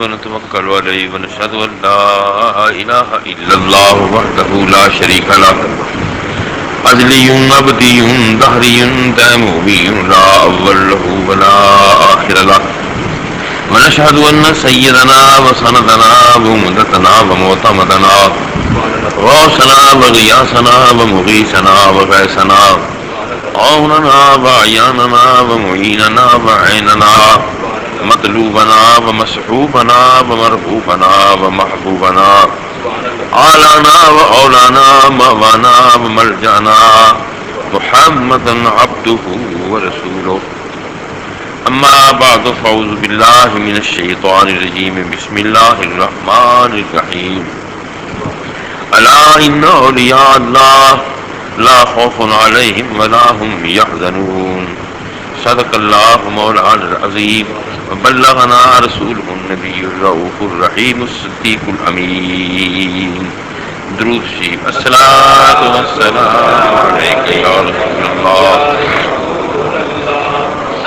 ونتوكل عليه ونشهد أن لا إله إلا الله وحده لا شريك له أزلي أبدي دهري دائمي لا أول له ولا آخر له ونشهد أن سيدنا وسندنا ومدتنا ومعتمدنا غوثنا وغياثنا ومغيثنا وغيثنا عوننا وعياننا ومعيننا وعيننا مطلوبنا ومسحوبنا ومرغوبنا ومحبوبنا آلانا وأولانا موانا وملجانا محمدا عبده ورسوله أما بعد فأعوذ بالله من الشيطان الرجيم بسم الله الرحمن الرحيم ألا إن أولياء الله لا خوف عليهم ولا هم يحزنون صدق الله مولانا العظيم وبلغنا رسوله النبي الرؤوف الرحيم الصديق الأمين درود شریف الصلاة والسلام عليك يا رسول الله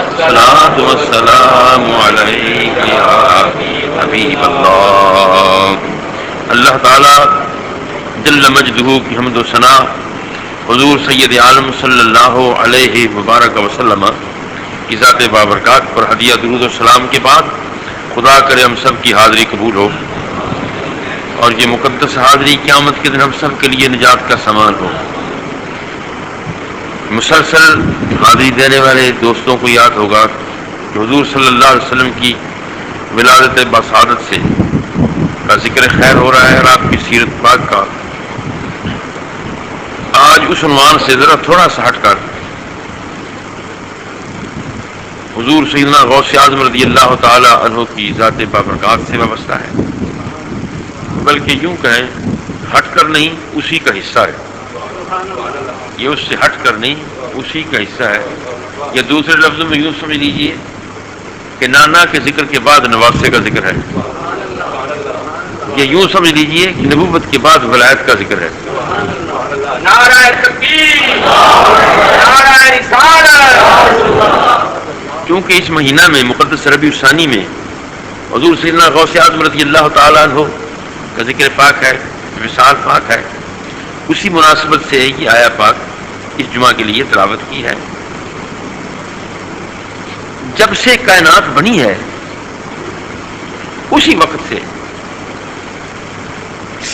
الصلاة والسلام عليك يا حبيب الله اللہ تعالی جل مجدہ کی حمد و ثنا حضور سید عالم صلی اللہ علیہ وبارک وسلم کی ذات بابرکات پر ہدیہ درود و سلام کے بعد خدا کرے ہم سب کی حاضری قبول ہو اور یہ مقدس حاضری قیامت کے دن ہم سب کے لیے نجات کا سامان ہو۔ مسلسل حاضری دینے والے دوستوں کو یاد ہوگا کہ حضور صلی اللہ علیہ وسلم کی ولادت بسعادت سے کا ذکر خیر ہو رہا ہے اور آپ کی سیرت پاک کا۔ آج اس عنوان سے ذرا تھوڑا سا ہٹ کر حضور سیدنا غوث اعظم رضی اللہ تعالی عنہ کی ذات بابرکات سے وابستہ ہے، بلکہ یوں کہیں ہٹ کر نہیں، اسی کا حصہ ہے۔ یہ اس سے ہٹ کر نہیں، اسی کا حصہ ہے۔ یا دوسرے لفظوں میں یوں سمجھ لیجئے کہ نانا کے ذکر کے بعد نواسے کا ذکر ہے، یا یوں سمجھ لیجئے کہ نبوت کے بعد ولایت کا ذکر ہے۔ نعرہ تکبیر، نعرہ رسالت۔ کیونکہ اس مہینہ میں مقدس ربیع الثانی میں حضور سیدنا غوث اعظم رضی اللہ تعالیٰ عنہ کا ذکر پاک ہے، وصال پاک ہے، اسی مناسبت سے یہ آیا پاک اس جمعہ کے لیے تلاوت کی ہے۔ جب سے کائنات بنی ہے اسی وقت سے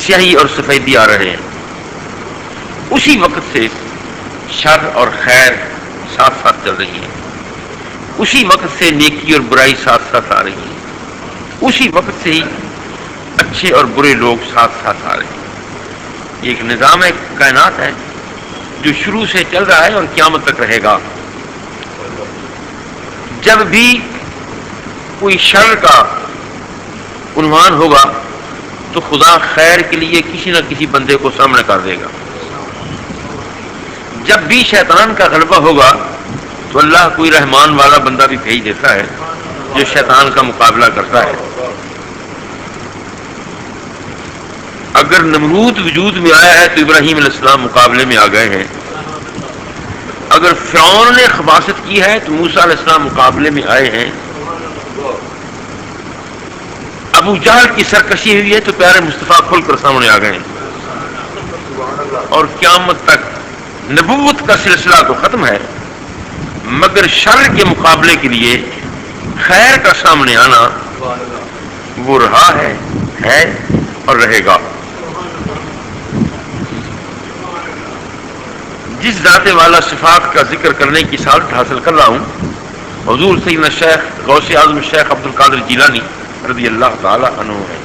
سیاہی اور سفیدی آ رہے ہیں، اسی وقت سے شر اور خیر ساتھ ساتھ چل رہی ہیں، اسی وقت سے نیکی اور برائی ساتھ ساتھ آ رہی ہیں، اسی وقت سے ہی اچھے اور برے لوگ ساتھ ساتھ آ رہے ہیں۔ یہ ایک نظام ہے، کائنات ہے جو شروع سے چل رہا ہے اور قیامت تک رہے گا۔ جب بھی کوئی شر کا عنوان ہوگا تو خدا خیر کے لیے کسی نہ کسی بندے کو سامنے کر دے گا۔ جب بھی شیطان کا غلبہ ہوگا تو اللہ کوئی رحمان والا بندہ بھی بھیج دیتا ہے جو شیطان کا مقابلہ کرتا ہے۔ اگر نمرود وجود میں آیا ہے تو ابراہیم علیہ السلام مقابلے میں آ گئے ہیں، اگر فرعون نے خباثت کی ہے تو موسیٰ علیہ السلام مقابلے میں آئے ہیں، ابو جہل کی سرکشی ہوئی ہے تو پیارے مصطفیٰ کھل کر سامنے آ گئے ہیں، اور قیامت تک نبوت کا سلسلہ تو ختم ہے، مگر شر کے مقابلے کے لیے خیر کا سامنے آنا وہ رہا ہے اور رہے گا۔ جس ذات والا صفات کا ذکر کرنے کی سعادت حاصل کر رہا ہوں حضور سیدنا شیخ غوث اعظم شیخ عبد القادر جیلانی رضی اللہ تعالی عنہ ہے۔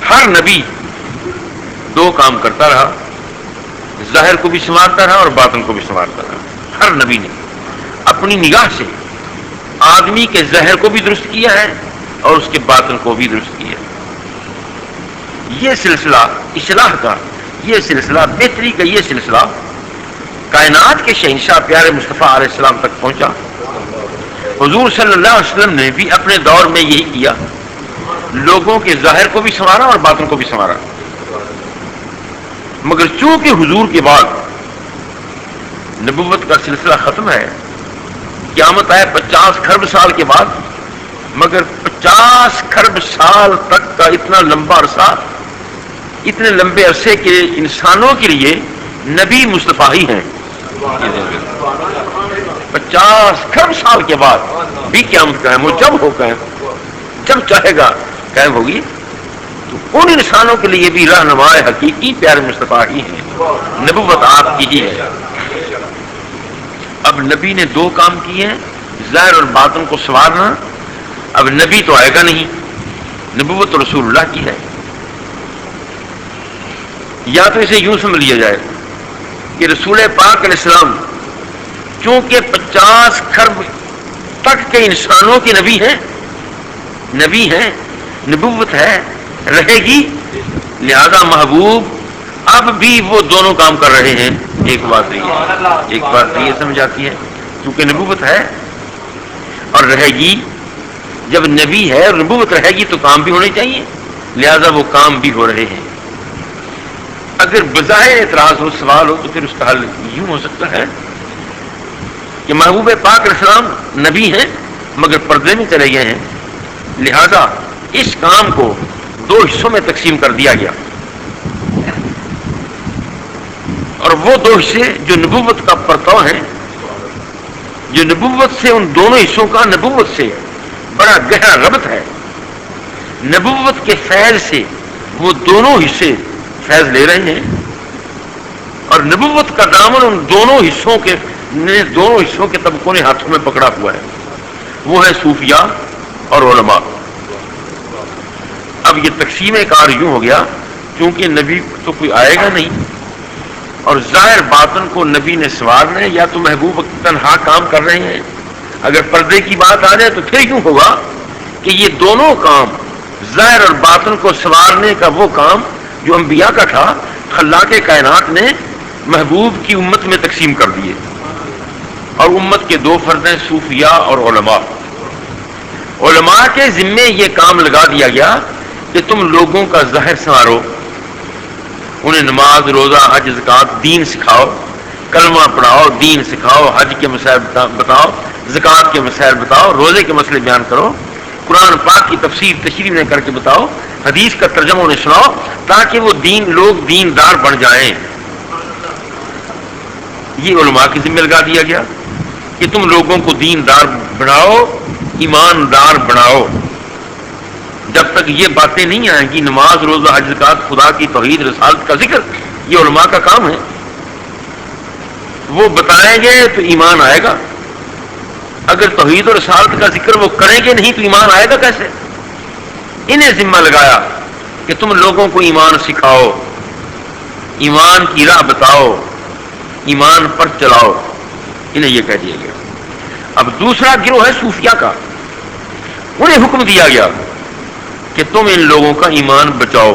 ہر نبی دو کام کرتا رہا، ظاہر کو بھی سنوارتا رہا اور باطن کو بھی سنوارتا رہا۔ ہر نبی نے اپنی نگاہ سے آدمی کے ظاہر کو بھی درست کیا ہے اور اس کے باطن کو بھی درست کیا ہے۔ یہ سلسلہ اصلاح کا، یہ سلسلہ بہتری کا، یہ سلسلہ کائنات کے شہنشاہ پیارے مصطفیٰ علیہ السلام تک پہنچا۔ حضور صلی اللہ علیہ وسلم نے بھی اپنے دور میں یہی کیا، لوگوں کے ظاہر کو بھی سنوارا اور باطن کو بھی سنوارا۔ مگر چونکہ حضور کے بعد نبوت کا سلسلہ ختم ہے، قیامت آئے 50 کھرب سال کے بعد مگر 50 کھرب سال تک کا اتنا لمبا عرصہ، اتنے لمبے عرصے کے انسانوں کے لیے نبی مصطفیٰ ہی ہیں۔ 50 کھرب سال کے بعد بھی قیامت قائم ہو، جب ہو قائم، جب چاہے گا قائم ہوگی، تو ان انسانوں کے لیے بھی رہنما حقیقی پیارے مصطفیٰ ہی ہیں، نبوت آپ کی ہی ہے۔ اب نبی نے 2 کام کیے ہیں، ظاہر اور باطن کو سنوارنا۔ اب نبی تو آئے گا نہیں، نبوت تو رسول اللہ کی ہے۔ یا تو اسے یوں سمجھ لیا جائے کہ رسول پاک علیہ السلام چونکہ 50 کھرب تک کے انسانوں کے نبی ہیں، نبوت ہے، رہے گی، لہذا محبوب اب بھی وہ دونوں کام کر رہے ہیں۔ ایک بات یہ سمجھ آتی ہے، کیونکہ نبوت ہے اور رہے گی، جب نبی ہے اور نبوت رہے گی تو کام بھی ہونے چاہیے، لہذا وہ کام بھی ہو رہے ہیں۔ اگر بظاہر اعتراض ہو، سوال ہو، تو پھر اس کا حل یوں ہو سکتا ہے کہ محبوب پاک علیہ السلام نبی ہیں مگر پردے میں چلے گئے ہیں، لہذا اس کام کو 2 حصوں میں تقسیم کر دیا گیا، اور وہ 2 حصے جو نبوت کا پرتو ہیں، جو نبوت سے، ان دونوں حصوں کا نبوت سے بڑا گہرا ربط ہے، نبوت کے فیض سے وہ دونوں حصے فیض لے رہے ہیں، اور نبوت کا دامن ان دونوں حصوں کے طبقوں نے ہاتھوں میں پکڑا ہوا ہے، وہ ہے صوفیاء اور علماء۔ اب یہ تقسیم کار یوں ہو گیا، کیونکہ نبی تو کوئی آئے گا نہیں اور ظاہر باطن کو نبی نے سنوارنا ہے، یا تو محبوب تنہا کام کر رہے ہیں۔ اگر پردے کی بات آ جائے تو پھر یوں ہوگا کہ یہ دونوں کام، ظاہر اور باطن کو سنوارنے کا وہ کام جو انبیاء کا تھا، خلاق کائنات نے محبوب کی امت میں تقسیم کر دیے، اور امت کے 2 فرد ہیں، صوفیاء اور علماء۔ علماء کے ذمے یہ کام لگا دیا گیا کہ تم لوگوں کا ظاہر سنوارو، انہیں نماز، روزہ، حج، زکوٰۃ، دین سکھاؤ، کلمہ پڑھاؤ، دین سکھاؤ، حج کے مسائل بتاؤ، زکوٰۃ کے مسائل بتاؤ، روزے کے مسئلے بیان کرو، قرآن پاک کی تفسیر تشریح میں کر کے بتاؤ، حدیث کا ترجمہ انہیں سناؤ، تاکہ وہ لوگ دیندار بن جائیں۔ یہ علماء کے ذمہ لگا دیا گیا کہ تم لوگوں کو دیندار بناؤ، ایماندار بناؤ۔ جب تک یہ باتیں نہیں آئیں گی، نماز، روزہ، حج، زکوٰۃ، خدا کی توحید، رسالت کا ذکر، یہ علماء کا کام ہے، وہ بتائیں گے تو ایمان آئے گا۔ اگر توحید اور رسالت کا ذکر وہ کریں گے نہیں تو ایمان آئے گا کیسے؟ انہیں ذمہ لگایا کہ تم لوگوں کو ایمان سکھاؤ، ایمان کی راہ بتاؤ، ایمان پر چلاؤ، انہیں یہ کہہ دیا گیا۔ اب دوسرا گروہ ہے صوفیاء کا، انہیں حکم دیا گیا کہ تم ان لوگوں کا ایمان بچاؤ،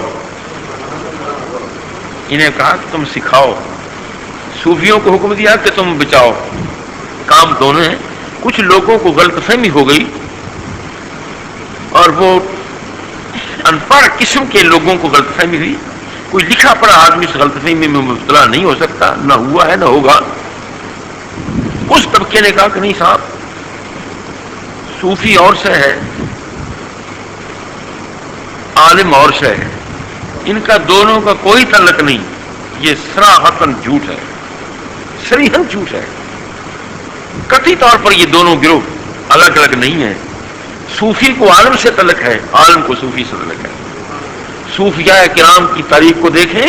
انہیں کہا کہ تم سکھاؤ۔ صوفیوں کو حکم دیا کہ تم بچاؤ، کام دونوں ہیں۔ کچھ لوگوں کو غلط فہمی ہو گئی، اور وہ ان پڑھ قسم کے لوگوں کو غلط فہمی ہوئی۔ کوئی لکھا پڑھا آدمی اس غلط فہمی میں مبتلا نہیں ہو سکتا، نہ ہوا ہے نہ ہوگا۔ اس طبقے نے کہا کہ نہیں صاحب، صوفی اور سے ہے، عالم اور سے ہے، ان کا دونوں کا کوئی تعلق نہیں، یہ صراحتاً جھوٹ ہے، صریحاً جھوٹ ہے۔ قطعی طور پر یہ دونوں گروہ الگ الگ نہیں ہیں۔ صوفی کو عالم سے تعلق ہے، عالم کو صوفی سے تعلق ہے۔ صوفیاء کرام کی تاریخ کو دیکھیں،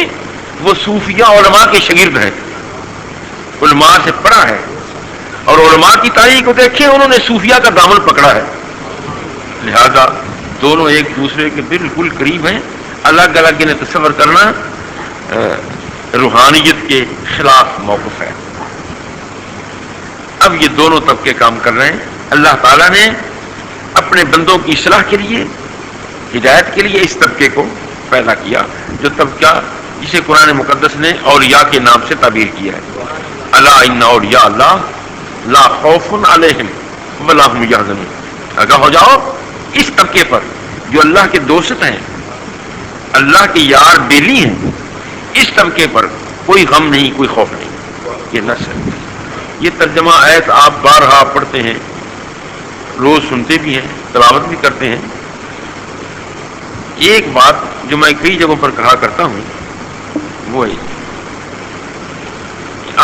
وہ صوفیاء علماء کے شاگرد ہیں، علماء سے پڑھا ہے، اور علماء کی تاریخ کو دیکھیں، انہوں نے صوفیاء کا دامن پکڑا ہے، لہذا دونوں ایک دوسرے کے بالکل قریب ہیں۔ الگ الگ انہیں تصور کرنا روحانیت کے خلاف موقف ہے۔ اب یہ دونوں طبقے کام کر رہے ہیں۔ اللہ تعالیٰ نے اپنے بندوں کی اصلاح کے لیے، ہدایت کے لیے اس طبقے کو پیدا کیا، جو طبقہ جسے قرآن مقدس نے اولیاء کے نام سے تعبیر کیا ہے۔ الا ان اولیاء اللہ لا خوف علیہم ولا هم یحزنون۔ آگاہ ہو جاؤ اس طبقے پر جو اللہ کے دوست ہیں، اللہ کے یار بیلی ہیں، اس طبقے پر کوئی غم نہیں، کوئی خوف نہیں۔ یہ نص ہے۔ یہ ترجمہ آیت آپ بارہا پڑھتے ہیں، روز سنتے بھی ہیں، تلاوت بھی کرتے ہیں. ایک بات جو میں کئی جگہوں پر کہا کرتا ہوں وہ ہے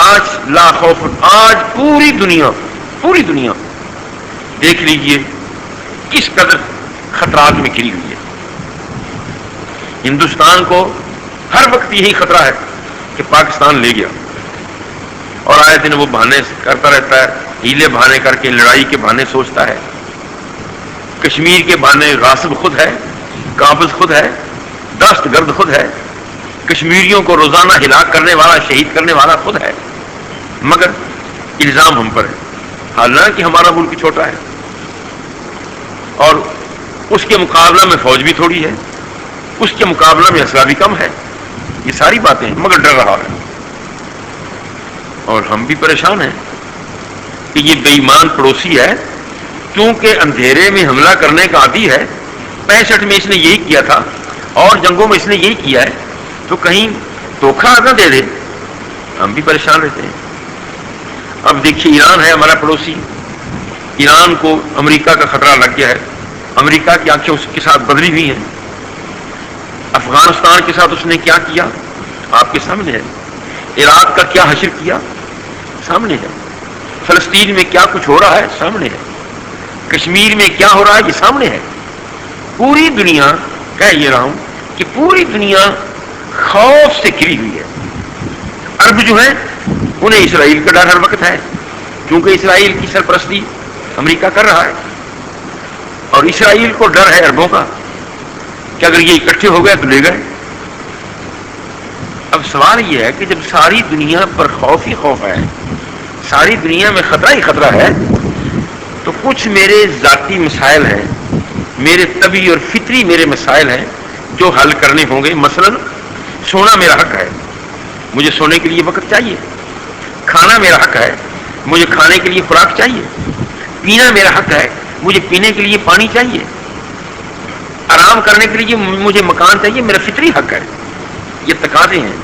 آج لا خوف. آج پوری دنیا دیکھ لیجئے کس قدر خطرات میں گھری ہوئی ہے. ہندوستان کو ہر وقت یہی خطرہ ہے کہ پاکستان لے گیا، اور آئے دن وہ بہانے کرتا رہتا ہے، ہیلے بہانے کر کے لڑائی کے بہانے سوچتا ہے. کشمیر کے بہانے غاصب خود ہے، قابض خود ہے، دہشت گرد خود ہے، کشمیریوں کو روزانہ ہلاک کرنے والا، شہید کرنے والا خود ہے. مگر الزام ہم پر ہے، حالانکہ ہمارا ملک چھوٹا ہے اور اس کے مقابلہ میں فوج بھی تھوڑی ہے، اس کے مقابلہ میں اسلحہ بھی کم ہے. یہ ساری باتیں ہیں، مگر ڈر رہا ہے. اور ہم بھی پریشان ہیں کہ یہ بے ایمان پڑوسی ہے، کیونکہ اندھیرے میں حملہ کرنے کا عادی ہے. 65 میں اس نے یہی کیا تھا اور جنگوں میں اس نے یہی کیا ہے، تو کہیں دھوکہ نہ دے دے. ہم بھی پریشان رہتے ہیں. اب دیکھیے ایران ہے ہمارا پڑوسی، ایران کو امریکہ کا خطرہ لگ گیا ہے. امریکہ کی آنکھیں اس کے ساتھ بدلی ہوئی ہیں. افغانستان کے ساتھ اس نے کیا کیا آپ کے سامنے ہے. عراق کا کیا حشر کیا سامنے ہے. فلسطین میں کیا کچھ ہو رہا ہے سامنے ہے. کشمیر میں کیا ہو رہا ہے یہ سامنے ہے. پوری دنیا، کہہ یہ رہا ہوں کہ پوری دنیا خوف سے گھری ہوئی ہے. عرب جو ہیں انہیں اسرائیل کا ڈر ہر وقت ہے، کیونکہ اسرائیل کی سرپرستی امریکہ کر رہا ہے، اور اسرائیل کو ڈر ہے عربوں کا کہ اگر یہ اکٹھے ہو گئے تو لے گئے. اب سوال یہ ہے کہ جب ساری دنیا پر خوف ہی خوف ہے، ساری دنیا میں خطرہ ہی خطرہ ہے، تو کچھ میرے ذاتی مسائل ہیں، میرے طبعی اور فطری میرے مسائل ہیں جو حل کرنے ہوں گے. مثلا سونا میرا حق ہے، مجھے سونے کے لیے وقت چاہیے. کھانا میرا حق ہے، مجھے کھانے کے لیے خوراک چاہیے. پینا میرا حق ہے، مجھے پینے کے لیے پانی چاہیے. آرام کرنے کے لیے مجھے مکان چاہیے، میرا فطری حق ہے. یہ تقاضے ہیں.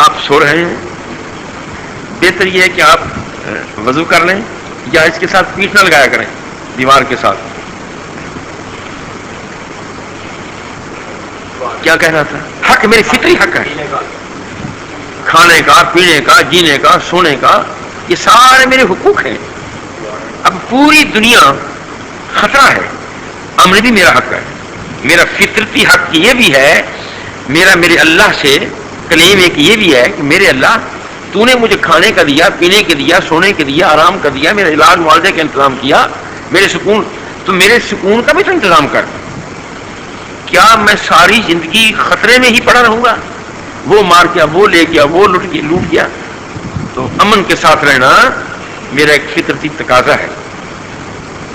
آپ سو رہے ہیں، بہتر یہ ہے کہ آپ وضو کر لیں یا اس کے ساتھ پیٹھ نہ لگایا کریں دیوار کے ساتھ. کیا کہہ رہا تھا؟ حق میری فطری حق ہے، کھانے کا، پینے کا، جینے کا، سونے کا، یہ سارے میرے حقوق ہیں. اب پوری دنیا خطرہ ہے، امر بھی میرا حق ہے. میرا فطرتی حق یہ بھی ہے، میرے اللہ سے کلیم ایک یہ بھی ہے کہ میرے اللہ تو نے مجھے کھانے کا دیا، پینے کے دیا، سونے کے دیا، آرام کا دیا، میرے علاج معالجے کا انتظام کیا، میرے سکون، تو میرے سکون کا بھی تو انتظام کر. کیا میں ساری زندگی خطرے میں ہی پڑا رہوں گا؟ وہ مار گیا، وہ لے گیا، وہ لوٹ گیا. تو امن کے ساتھ رہنا میرا ایک فطرتی تقاضا ہے.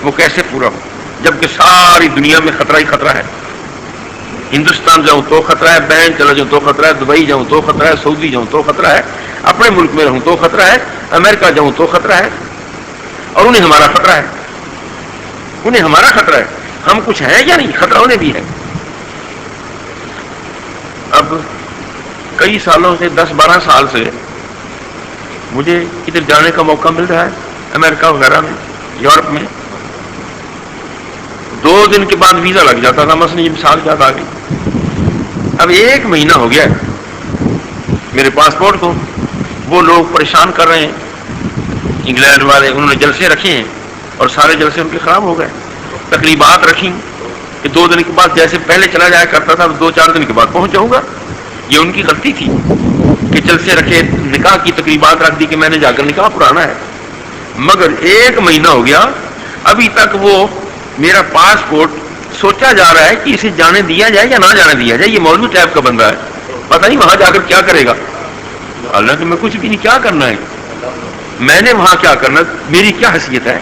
وہ کیسے پورا ہو جبکہ ساری دنیا میں خطرہ ہی خطرہ ہے. ہندوستان جاؤں تو خطرہ ہے، بین چلا جاؤں تو خطرہ ہے، دبئی جاؤں تو خطرہ ہے، سعودی جاؤں تو خطرہ ہے، اپنے ملک میں رہوں تو خطرہ ہے، امریکہ جاؤں تو خطرہ ہے. اور انہیں ہمارا خطرہ ہے، انہیں ہمارا خطرہ ہے. ہم کچھ ہیں یا نہیں؟ خطرہ انہیں بھی ہے. اب کئی سالوں سے، 10-12 سال سے مجھے ادھر جانے کا موقع مل رہا ہے، امریکہ وغیرہ میں، یورپ میں. 2 دن کے بعد ویزا لگ جاتا تھا، مثلا یہ مثال یاد آ گئی. اب 1 مہینہ ہو گیا میرے پاسپورٹ کو، وہ لوگ پریشان کر رہے ہیں، انگلینڈ والے. انہوں نے جلسے رکھے ہیں اور سارے جلسے ان کے خراب ہو گئے. تقریبات رکھی کہ 2 دن کے بعد، جیسے پہلے چلا جایا کرتا تھا 2-4 دن کے بعد پہنچ جاؤں گا. یہ ان کی غلطی تھی کہ جلسے رکھے، نکاح کی تقریبات رکھ دی کہ میں نے جا کر نکاح پرانا ہے. مگر 1 مہینہ ہو گیا، ابھی تک وہ میرا پاسپورٹ سوچا جا رہا ہے کہ اسے جانے دیا جائے یا نہ جانے دیا جائے. یہ مولوی ٹائپ کا بندہ ہے، پتہ نہیں وہاں جا کر کیا کرے گا. حالانکہ میں کچھ بھی نہیں، کیا کرنا ہے میں نے وہاں؟ کیا کرنا؟ میری کیا حیثیت ہے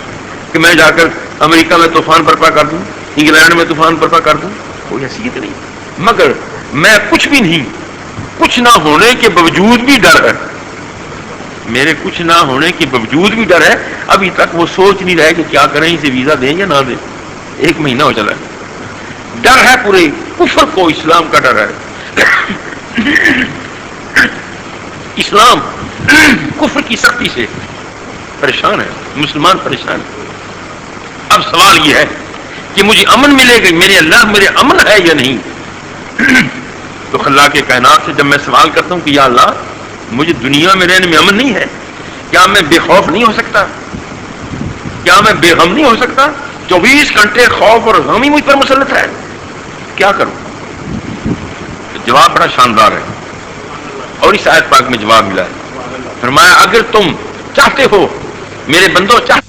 کہ میں جا کر امریکہ میں طوفان برپا کر دوں، انگلینڈ میں طوفان برپا کر دوں؟ کوئی حیثیت نہیں. مگر میں کچھ بھی نہیں، کچھ نہ ہونے کے باوجود بھی ڈر ہے، میرے کچھ نہ ہونے کے باوجود بھی ڈر ہے. ابھی تک وہ سوچ نہیں رہے کہ کیا کریں، اسے ویزا دیں یا نہ دیں. 1 مہینہ ہو چلا ہے. ڈر ہے پورے کفر کو، اسلام کا ڈر ہے. اسلام کفر کی سختی سے پریشان ہے، مسلمان پریشان ہے۔ اب سوال یہ ہے کہ مجھے امن ملے گا، میرے اللہ میرے امن ہے یا نہیں؟ تو اللہ کے کائنات سے جب میں سوال کرتا ہوں کہ یا اللہ مجھے دنیا میں رہنے میں امن نہیں ہے، کیا میں بے خوف نہیں ہو سکتا؟ کیا میں بے غم نہیں ہو سکتا؟ 24 گھنٹے خوف اور غم ہی مجھ پر مسلط ہے، کیا کروں؟ جواب بڑا شاندار ہے، اور اس آیت پاک میں جواب ملا ہے۔ فرمایا اگر تم چاہتے ہو، میرے بندو چاہتے